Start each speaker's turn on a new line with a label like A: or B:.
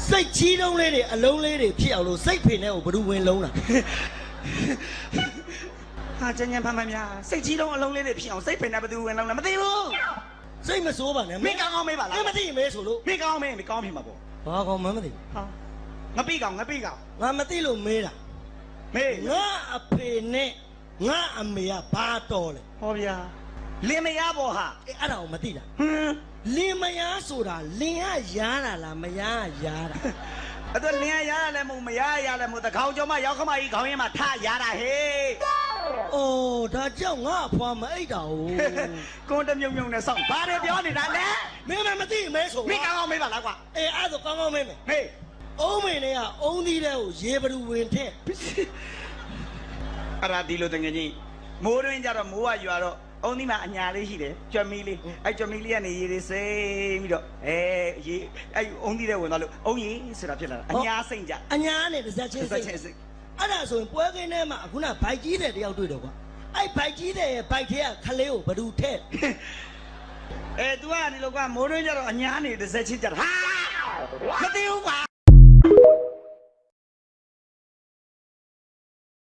A: စိတ်ကြီးလုံးလေးတွေအလုံးလေးတွေဖြစ်အောင်လို့စိတ်ဖေနဲ့ကိုဘယ်သူဝင်လုံးလား
B: ဟာကျန်ဖမ်းများစိတ်ကြီးလုံးအလုံးလေးတွေဖြစ်အောင်စိတ်ဖိနေဘယ်သူဝင်လုံးလဲမသိဘူး
A: စိတ်မစိုးပါနဲ့
B: မင်းကောင်းကောင်းမေးပါလား
A: မသိရင်မဲဆိုလို့
B: မင်းကောင်းမေးမကောင်းဖြစ်မှာပေါ့
A: ဘာကောင်မှမသိ
B: ဟာငပိကောင်
A: ငါမသိလို့မေးတာ
B: မေး
A: ငါအဖေနဲ့ငါအမေကဘာတော်လဲ
B: ဟောဗျာလင်မယားပေါ့ဟာ
A: အဲ့ဒါကိုမသိတာ
B: ဟင်း
A: လင်မယားဆိုတာလင်ကရားတာလားမယားကရားတာ
B: အဲ့တော့လင်ရရလည်းမဟုတ်မရရလည်းမဟုတ်တခေါင်းကျော်မရောက်ခမကြီးခေါင်းရင်းမှာထရတာဟေး
A: အိုးဒါကြောင့်ငါအဖွာမအိတ်တာဟုတ်
B: ကွန်းတမြုံမြုံနဲ့စောင့်ဘာတွေပြောနေတာလဲ
A: မင်းမသိရင်မဲဆို
B: မင်းကောင်းကောင်းမေးပါလားကွာ
A: အေးအဲ့ဒါကောင်းကောင်းမေးမယ်
B: မေး
A: အုံးမေနဲ့ကအုံးသီးတဲ့ကိုရေဘလူဝင်ထက်
B: အဲ့ဒါဒီလိုတငယ်ချင်းမိုးတွင်းကြတော့မိုးကရွာတော့အုံးဒီမှာအညာလေးရှိတယ်ကြွမီလေးအဲ့ကြွမီလေးကနေရေတွေစိမ့်ပြီးတော့ရေအဲ့အုံးဒီတဲ့ဝင်သွားလို့အုံးကြီးဆိုတာဖြစ်လာတာအညာစိမ့်ကြ
A: အညာနဲ့တစ်စက်ချင်းစိတ်အဲ့ဒါဆိုရင်ပွဲကင်းထဲမှာအခုနဘိုက်ကြီးတဲ့တယောက်တွေ့တော့ကွာအဲ့ဘိုက်ကြီးတဲ့ရဲ့ဘိုက်ထဲကခလေးကိုဘလူထက်
B: သူကဒီလိုကမိုးတွင်းကြတော့အညာနေတစ်စက်ချင်းကြတာဟာမသိဘူးကွာ